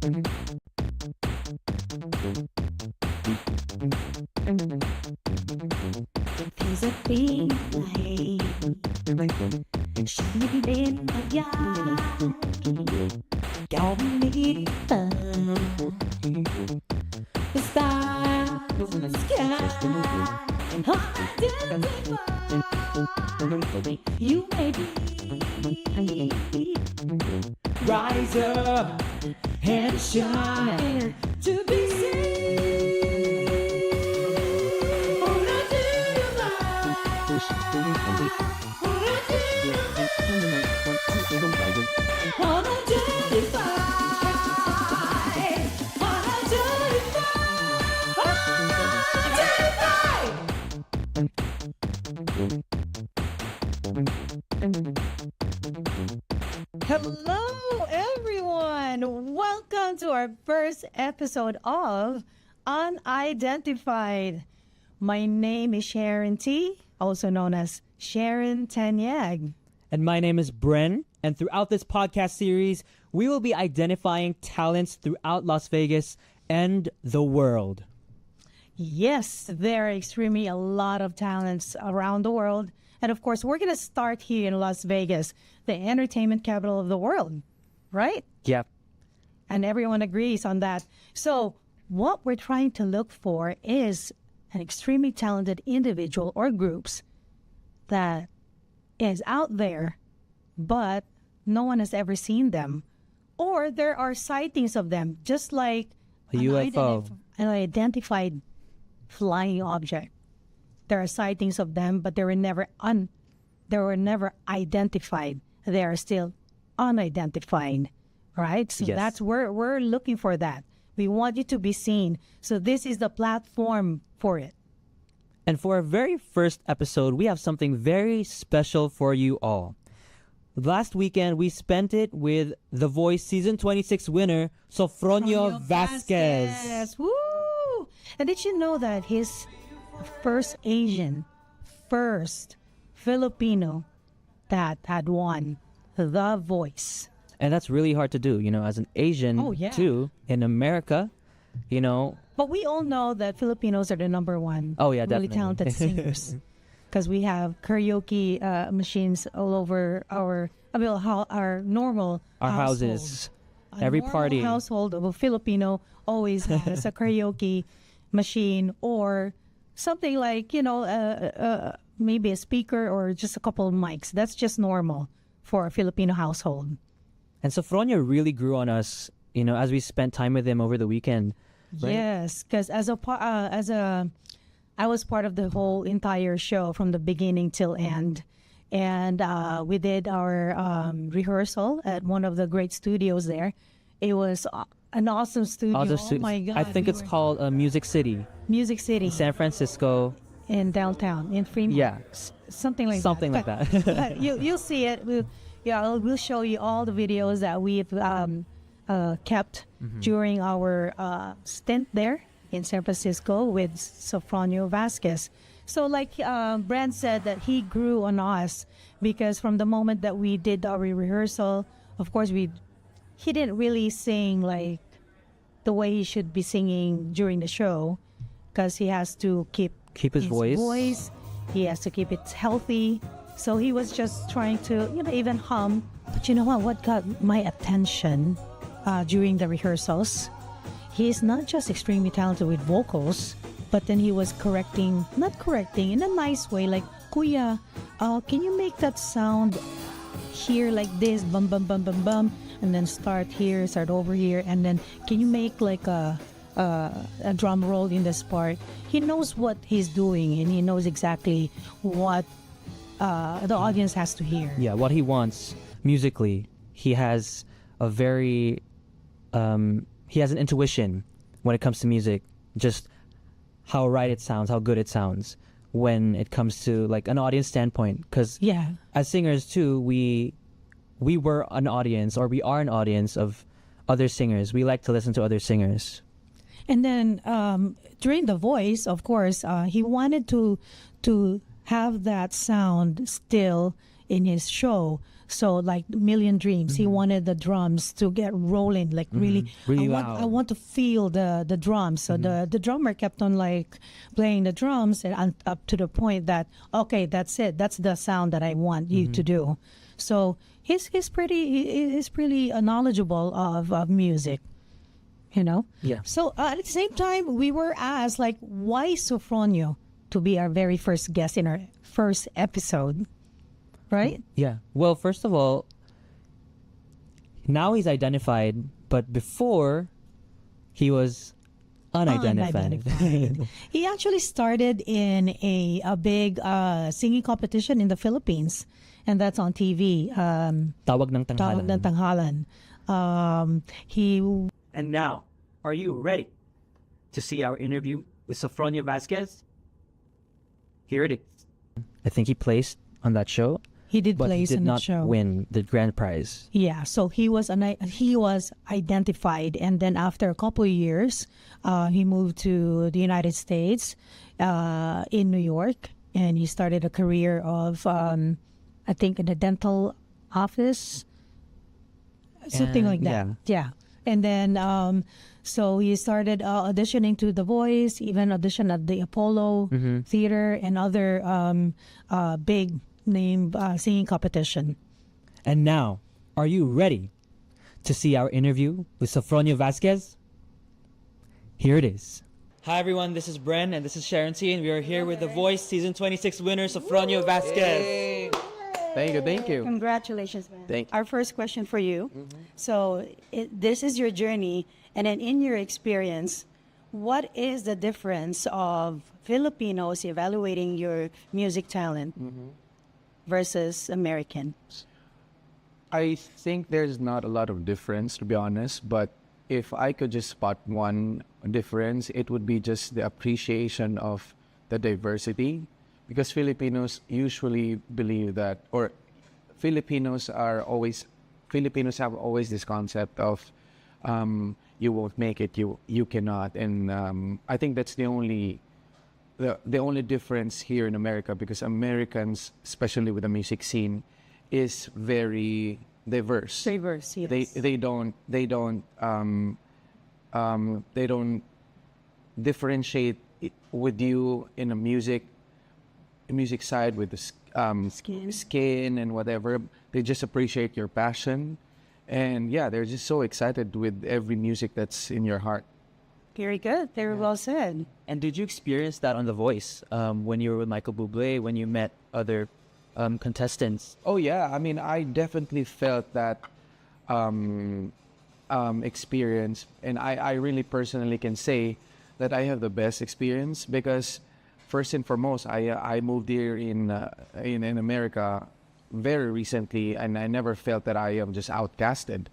There's a big light shining in my yard. Got me the stars in the sky. Unidentified. You may be. Rise up and shine to be seen. Hello, everyone. Welcome to our first episode of Unidentified. My name is Sharon T, also known as Sharon Tanyag. And my name is Brenn. And throughout this podcast series, we will be identifying talents throughout Las Vegas and the world. Yes, there are extremely a lot of talents around the world. And of course, we're going to start here in Las Vegas, the entertainment capital of the world, right? Yeah. And everyone agrees on that. So what we're trying to look for is an extremely talented individual or groups that is out there, but no one has ever seen them. Or there are sightings of them, just like A UFO. An identified flying object. There are sightings of them, but they were never identified. They are still unidentified, right? So Yes. that's where we're looking for that. We want you to be seen. So this is the platform for it. And for our very first episode, we have something very special for you all. Last weekend, we spent it with The Voice Season 26 winner, Sofronio Vasquez. Yes. Woo! And did you know that he's first Asian, first Filipino that had won The Voice? And that's really hard to do, as an Asian, Oh, yeah. too, in America, But we all know that Filipinos are the number one Oh, yeah, really definitely. talented singers. Because we have karaoke machines all over our normal our household. houses, A every normal party. household of a Filipino always has a karaoke machine or something like, maybe a speaker or just a couple of mics. That's just normal for a Filipino household. And Sofronio really grew on us, as we spent time with him over the weekend. Right? Yes, because I was part of the whole entire show from the beginning till end. And we did our rehearsal at one of the great studios there. It was an awesome studio. Oh my God. I think it's called Music City, Music City San Francisco. in downtown, in Fremont. Yeah. Something like Something that. like that. But you'll see it. We'll show you all the videos that we've kept during our stint there in San Francisco with Sofronio Vasquez. So like Brand said, that he grew on us because from the moment that we did our rehearsal, of course he didn't really sing like the way he should be singing during the show because he has to keep his voice. He has to keep it healthy. So he was just trying to, even hum. But you know what got my attention during the rehearsals? He's not just extremely talented with vocals, but then he was not correcting, in a nice way, like, Kuya, can you make that sound here like this, bum, bum, bum, bum, bum, and then start over here, and then can you make like a drum roll in this part? He knows what he's doing, and he knows exactly what the audience has to hear. Yeah, what he wants musically. He has a very, he has an intuition when it comes to music, just how right it sounds, how good it sounds when it comes to like an audience standpoint. Because as singers too, we were an audience, or we are an audience of other singers. We like to listen to other singers. And then during The Voice, of course, he wanted to have that sound still in his show. So like Million Dreams, he wanted the drums to get rolling, like really. Really I loud. want to feel the drums. So the drummer kept on like playing the drums and up to the point that okay, that's it. That's the sound that I want you to do. So he's pretty knowledgeable of music. You know. Yeah. So at the same time, we were asked like, why Sofronio to be our very first guest in our first episode, right? Yeah. Well, first of all, now he's identified, but before he was unidentified. He actually started in a big singing competition in the Philippines, and that's on TV. Tawag ng Tawag ng Tanghalan. Tanghalan. He And now, are you ready to see our interview with Sofronio Vasquez? Here it is. I think he placed on that show, did but he place did in not the show. win the grand prize. Yeah, so he was identified, and then after a couple of years, he moved to the United States, in New York, and he started a career of, I think, in a dental office, something And, like that. Yeah, and then so he started auditioning to The Voice, even auditioned at the Apollo Theater and other big name singing competition. And now, are you ready to see our interview with Sofronio Vasquez? Here it is. Hi everyone, this is Brenn and this is Sharon and we are here with The Voice Season 26 winner Sofronio Vasquez. Thank you. Congratulations, man. Thank you. Our first question for you. So, this is your journey, and then in your experience, what is the difference of Filipinos evaluating your music talent versus Americans? I think there's not a lot of difference, to be honest, but if I could just spot one difference, it would be just the appreciation of the diversity, because Filipinos usually believe that, or Filipinos have always this concept of you won't make it, you cannot, and I think that's the only difference here in America, because Americans, especially with the music scene, is very diverse. Diverse, yes. They don't differentiate with you in a music side with the skin and whatever. They just appreciate your passion, and yeah, they're just so excited with every music that's in your heart. Very good. Very well said. And did you experience that on The Voice when you were with Michael Bublé, when you met other contestants? Oh yeah, I mean, I definitely felt that experience, and I really personally can say that I have the best experience, because first and foremost, I moved here in America very recently, and I never felt that I am just outcasted.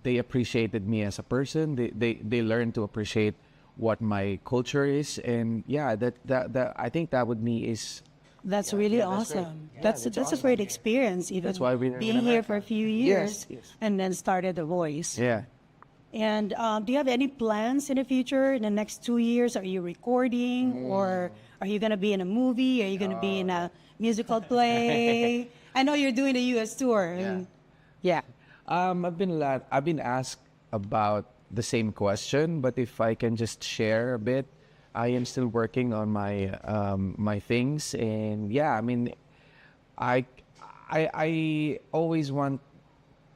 They appreciated me as a person. They learned to appreciate what my culture is, and yeah, that I think that with me is. That's really awesome. That's a great experience. Even That's why we're in being here for a few years, Yes. and then started The Voice. Yeah. And do you have any plans in the future? In the next 2 years, are you recording, or are you going to be in a movie? Are you going to be in a musical play? I know you're doing the U.S. tour. Yeah. I've been asked about the same question, but if I can just share a bit, I am still working on my my things, and yeah, I mean, I always want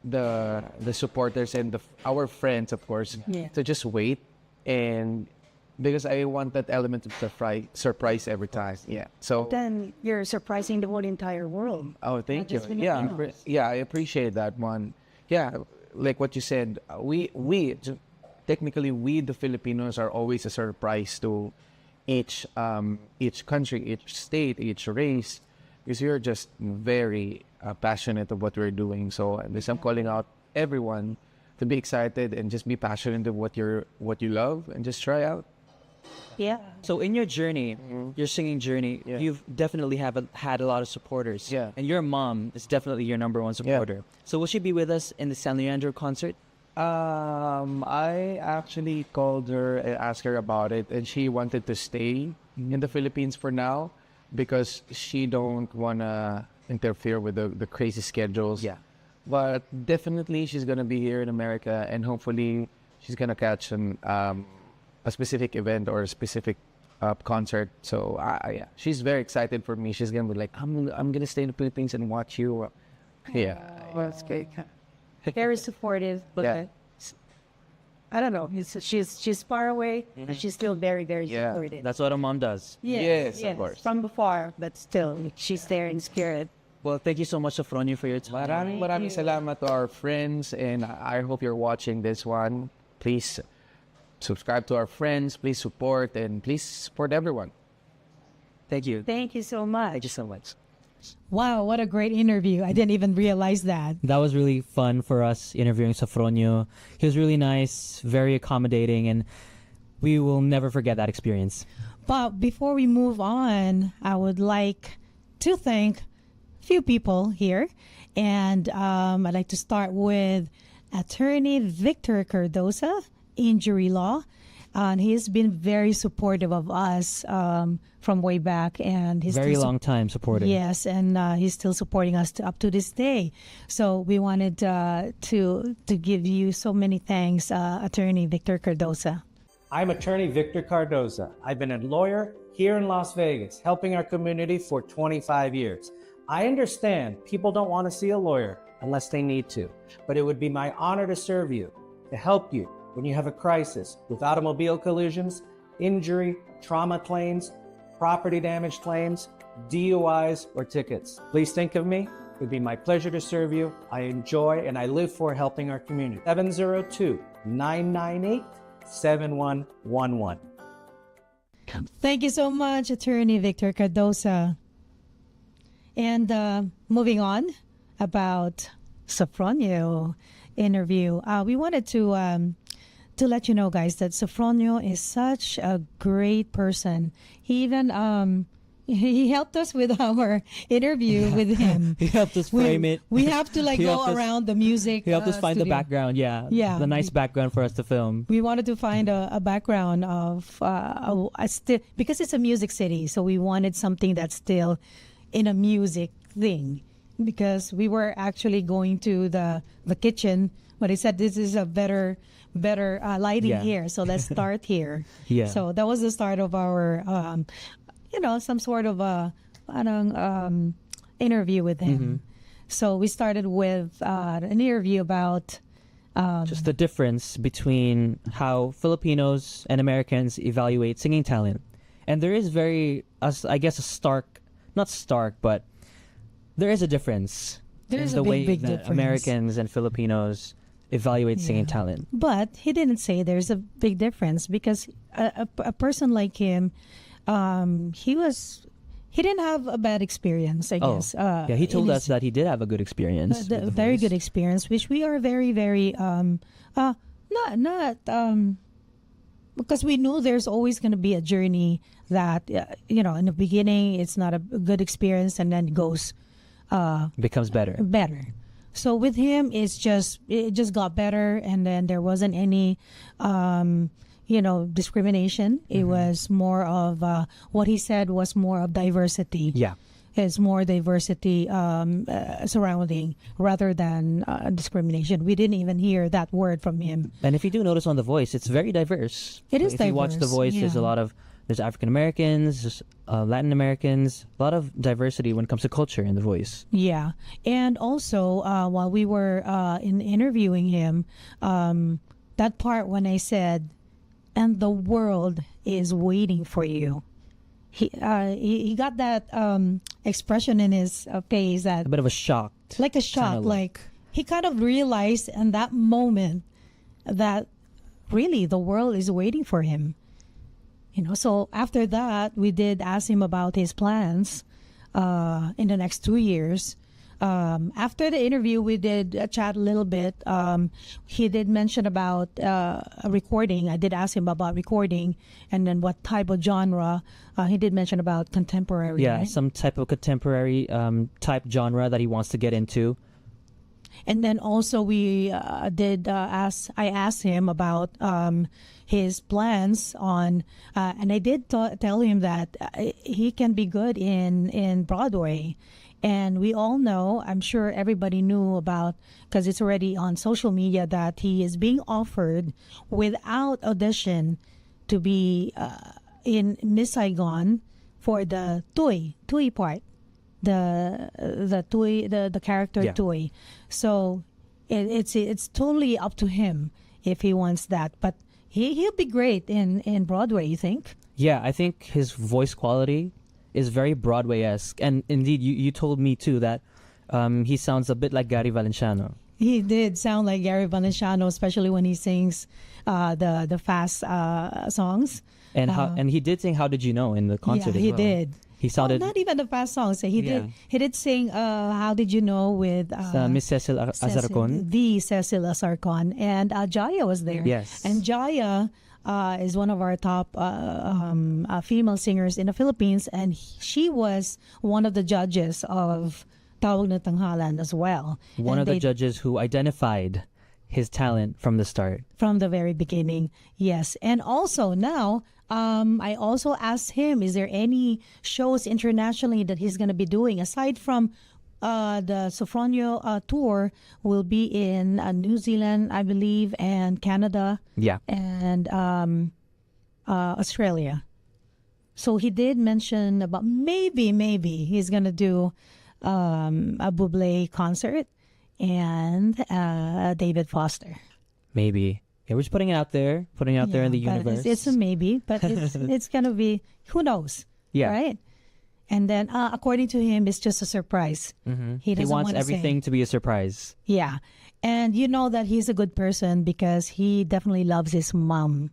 the supporters and our friends, of course, to just wait, and because I want that element of surprise every time. Yeah. So Then you're surprising the whole entire world. oh, thank you. just Yeah, Filipinos. yeah, I appreciate that one. Yeah, like what you said, technically we the Filipinos are always a surprise to each country, each state, each race, because you're just very passionate of what we're doing. So I'm calling out everyone to be excited and just be passionate of what you love, and just try out. Yeah. So in your journey, your singing journey, Yeah. you've definitely had a lot of supporters. Yeah. And your mom is definitely your number one supporter. So will she be with us in the San Leandro concert? I actually called her and asked her about it, and she wanted to stay in the Philippines for now, because she don't wanna interfere with the crazy schedules. Yeah. But definitely she's gonna be here in America, and hopefully she's gonna catch a specific event or a specific concert. So yeah, she's very excited for me. She's gonna be like, I'm gonna stay in the Philippines and watch you. Yeah. That's great. Very supportive. But Yeah. I don't know. She's far away, and she's still very, very Yeah. supportive. That's what a mom does. Yes, of course. From afar, but still, she's there in spirit. Well, thank you so much, Sofronio, for your time. Maraming salamat to our friends, and I hope you're watching this one. Please subscribe to our friends. Please support, and please support everyone. Thank you. Thank you so much. Thank you so much. Wow, what a great interview. I didn't even realize that. That was really fun for us interviewing Sofronio. He was really nice, very accommodating, and we will never forget that experience. But before we move on, I would like to thank a few people here. And I'd like to start with Attorney Victor Cardoza, Injury Law. And he's been very supportive of us from way back. And he's Very still long time supporting. Yes, and he's still supporting us up to this day. So we wanted to give you so many thanks, Attorney Victor Cardoza. I'm attorney Victor Cardoza. I've been a lawyer here in Las Vegas, helping our community for 25 years. I understand people don't want to see a lawyer unless they need to, but it would be my honor to serve you, to help you when you have a crisis with automobile collisions, injury, trauma claims, property damage claims, DUIs, or tickets. Please think of me. It would be my pleasure to serve you. I enjoy and I live for helping our community. 702-998-7111. Thank you so much, Attorney Victor Cardoza. And moving on about Sofronio interview, we wanted to let you know, guys, that Sofronio is such a great person. He even he helped us with our interview with him. He helped us frame it. We have to like He go helped us- around the music. He helped us find the studio. background, yeah. Yeah. The nice background for us to film. We wanted to find a background of because it's a music city, so we wanted something that's still in a music thing. Because we were actually going to the kitchen, but he said this is a better lighting Yeah. here, so let's start here. Yeah. So that was the start of our some sort of interview with him. Mm-hmm. So we started with an interview about Just the difference between how Filipinos and Americans evaluate singing talent. And there is I guess, not stark, but there is a difference There in is the a big, way big that difference. Americans and Filipinos evaluate singing talent. But he didn't say there's a big difference because a person like him, he didn't have a bad experience, I guess. Yeah, he told in us that he did have a good experience. a with the very voice. good experience, which we are very, very because we knew there's always going to be a journey that in the beginning it's not a good experience and then it goes Becomes better. better. So with him, it just got better, and then there wasn't any, discrimination. It was more of what he said was more of diversity. Yeah. It's more diversity surrounding rather than discrimination. We didn't even hear that word from him. And if you do notice on The Voice, it's very diverse. It is If you watch The diverse, Voice, there's a yeah. lot of African Americans, there's Latin Americans, a lot of diversity when it comes to culture in The Voice. Yeah, and also while we were in interviewing him, that part when I said, "And the world is waiting for you," he got that expression in his face that A bit of a shock. like a shock, Kinda like he kind of realized in that moment that really the world is waiting for him. So after that, we did ask him about his plans in the next 2 years. After the interview, we did chat a little bit. He did mention about a recording. I did ask him about recording and then what type of genre. He did mention about contemporary. Yeah, right? some type of contemporary type genre that he wants to get into. And then also we I asked him about his plans on, and I did tell him that he can be good in Broadway, And we all know, I'm sure everybody knew about, because it's already on social media, that he is being offered without audition to be in Miss Saigon for the Tui part, the character Yeah. Tui. So it's totally up to him if he wants that. But he'll be great in Broadway, you think? Yeah, I think his voice quality is very Broadway-esque. And indeed, you told me too that he sounds a bit like Gary Valenciano. He did sound like Gary Valenciano, especially when he sings the fast songs. And he did sing "How Did You Know" in the concert Yeah, as he well. did. He sounded not even the fast songs. He Yeah. did sing "How Did You Know" with Miss Cecil Azarcon. the Cecil Azarcon, and Jaya was there. Yes. And Jaya is one of our top female singers in the Philippines, and she was one of the judges of Tawag na Tanghalan as well. One And of the they- judges who identified his talent from the start. from the very beginning. Yes. And also now, I also asked him, is there any shows internationally that he's going to be doing aside from the Sofronio tour? Will be in New Zealand, I believe, and Canada Yeah. and Australia. So he did mention about maybe he's going to do a Bublé concert and David Foster. Maybe. Yeah, we're just putting it out there, in the but universe. It's a maybe, but it's gonna be, who knows? Yeah. Right. And then, according to him, it's just a surprise. He doesn't wants wanna everything to be a surprise. Yeah, and you know that he's a good person because he definitely loves his mom.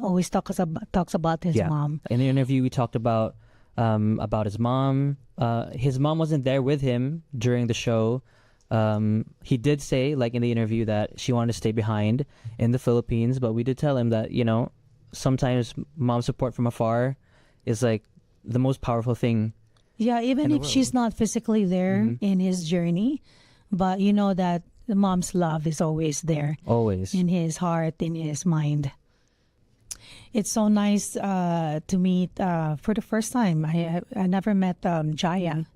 Always talks about his Yeah. mom. In the interview, we talked about his mom. His mom wasn't there with him during the show. He did say, like in the interview, that she wanted to stay behind in the Philippines, but we did tell him that, sometimes mom support from afar is like the most powerful thing. Yeah, even the if she's not physically there in his journey, but you know that the mom's love is always there Always. in his heart, in his mind. It's so nice to meet for the first time. I never met Jaya,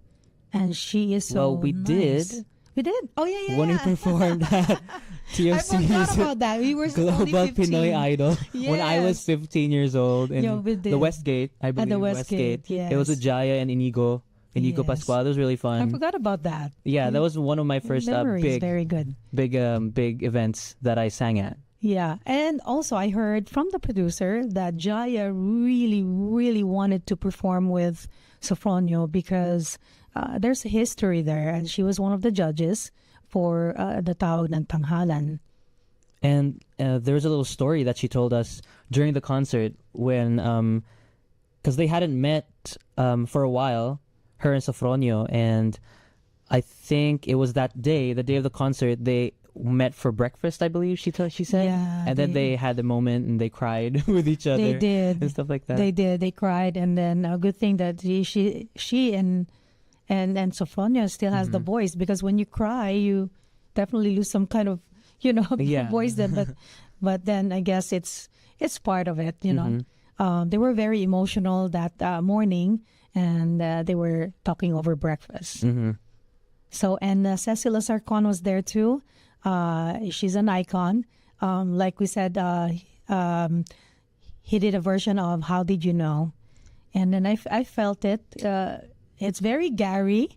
and she is so Well, we nice. did. We did. Oh yeah. When we performed at I TFC's forgot about that. We were only Global 15. Pinoy Idol when I was Yes. 15 years old in Yeah, we the did. Westgate. I believe the Westgate, It was with yes. Jaya and Inigo Yes. Pascual. It was really I fun. forgot about that. Yeah, that was one of my first Memories, big very good. big events that I sang at. Yeah, and also I heard from the producer that Jaya really, really wanted to perform with Sofronio because there's a history there, and she was one of the judges for the Tawag ng Tanghalan. And there's a little story that she told us during the concert when, because they hadn't met for a while, her and Sofronio, and I think it was that day, the day of the concert, they met for breakfast, I believe she said. Yeah, and then they had the moment and they cried with each other. They did. And stuff like that. They did. They cried, and then a good thing that she and Sofronia still has the voice, because when you cry, you definitely lose some kind of Yeah. voice. Then, but then I guess it's part of it. They were very emotional that morning, and they were talking over breakfast. So, and Cecil Azarcon was there too. She's an icon. Like we said, he did a version of "How Did You Know," and then I felt it. It's very Gary,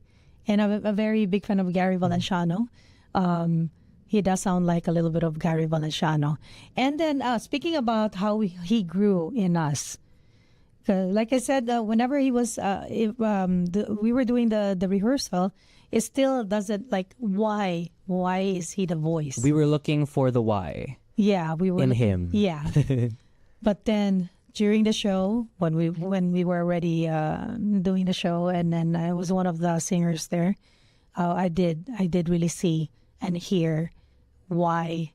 and I'm a very big fan of Gary Valenciano. He does sound like a little bit of Gary Valenciano. And then speaking about how he grew in us, like I said, whenever he was, we were doing the rehearsal, it still doesn't like why is he the voice? We were looking for the why Yeah, we were in him. Yeah, but then during the show, when we were already doing the show, and then I was one of the singers there, I did really see and hear why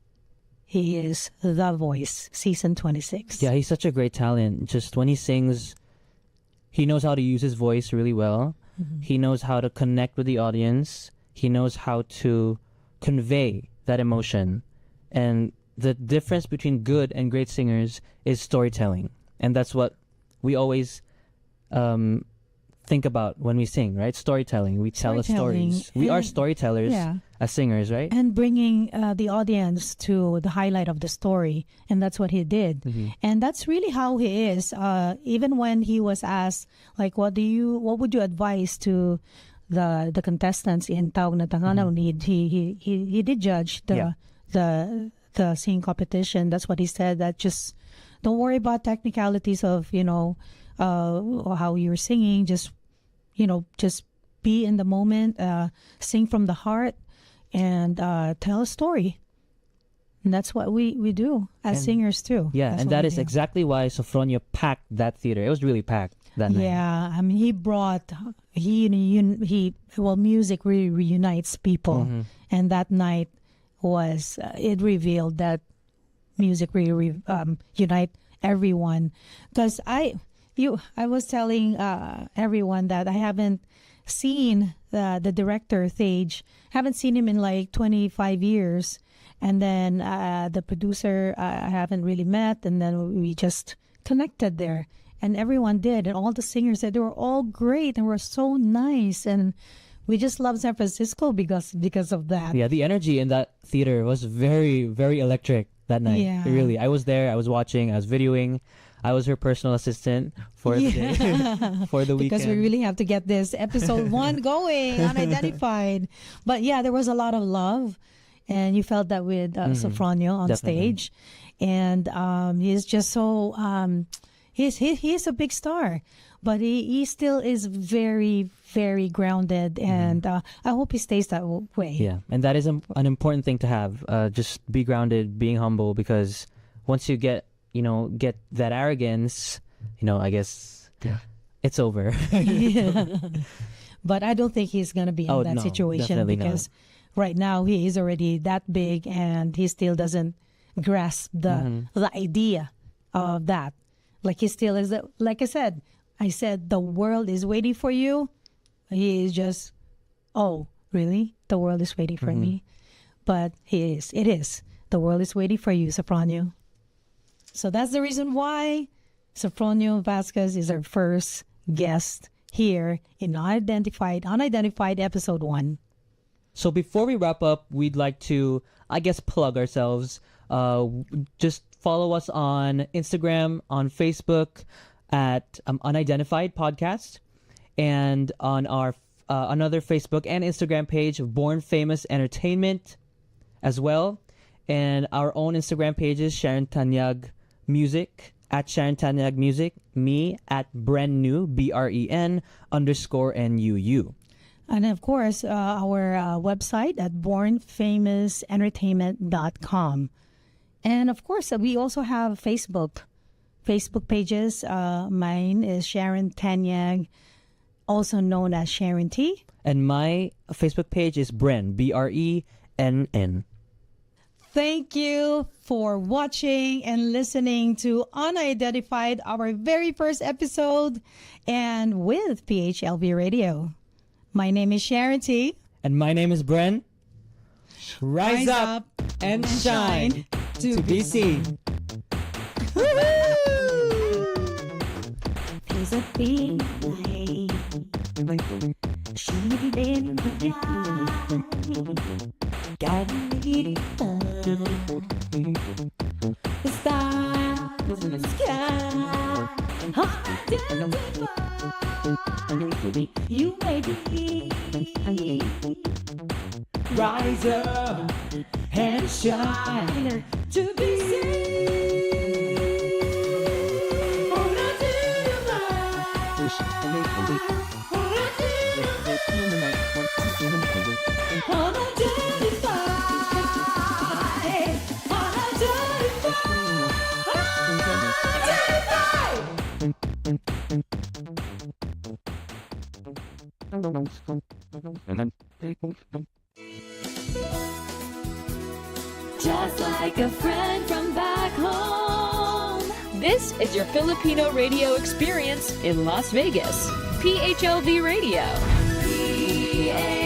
he is the voice. Season 26. Yeah, he's such a great talent. Just when he sings, he knows how to use his voice really well. He knows how to connect with the audience. He knows how to convey that emotion. And the difference between good and great singers is storytelling. And that's what we always think about when we sing, right? Storytelling. We tell us Storytelling. stories. We are And- storytellers yeah. as singers, right? And bringing the audience to the highlight of the story, and that's what he did. And that's really how he is. Even when he was asked, like, what would you advise to the contestants in Tawag na Tanganaw Need? He did judge the singing competition. That's what he said. That just don't worry about technicalities of how you're singing. Just be in the moment, sing from the heart, and tell a story. And that's what we do as singers too. Yeah, That's and what that we is do. exactly why Sofronio packed that theater. It was really packed that night. Yeah, I mean, he brought music really reunites people, and that night was it revealed that music really unite everyone. Because I was telling everyone that I haven't seen the director Thage, haven't seen him in like 25 years, and then the producer I haven't really met, and then we just connected there. And everyone did, and all the singers said they were all great and were so nice, and we just love San Francisco because of that. Yeah, the energy in that theater was very, very electric that night. Yeah. Really. I was there, I was watching, I was videoing. I was her personal assistant for the day, for the weekend. Because we really have to get this episode 1 going, unidentified. But yeah, there was a lot of love, and you felt that with Sofronio on Definitely. stage, and he's just so he's a big star, but he still is very, very grounded, and I hope he stays that way. Yeah, and that is an important thing to have. Just be grounded, being humble, because once you get that arrogance, I guess it's over. But I don't think he's gonna be in that no, situation, definitely not. because right now he is already that big, and he still doesn't grasp the idea of that. Like he still is. Like I said, the world is waiting for you. He is just, oh, really? The world is waiting for me. But it is. The world is waiting for you, Sofronio. So that's the reason why Sofronio Vasquez is our first guest here in Unidentified episode 1. So before we wrap up, we'd like to, I guess, plug ourselves. Just follow us on Instagram, on Facebook at Unidentified Podcast, and on our another Facebook and Instagram page, Born Famous Entertainment, as well. And our own Instagram pages, Sharon Tanyag Music, at Sharon Tanyag Music, me at Brennu, BREN_NUU. And of course, our website at bornfamousentertainment.com. And of course, we also have Facebook pages. Mine is Sharon Tanyag, also known as Sharon T. And my Facebook page is Brenn, BRENN. Thank you for watching and listening to Unidentified, our very first episode, and with PHLV Radio. My name is Sharon T. And my name is Brenn. Rise up and shine to be seen. There's a big light shining in the night, guiding the stars in the sky. Unidentified, you may be. Rise up and shine To be seen. Just like a friend from back home. This is your Filipino radio experience in Las Vegas. PHLV Radio. PA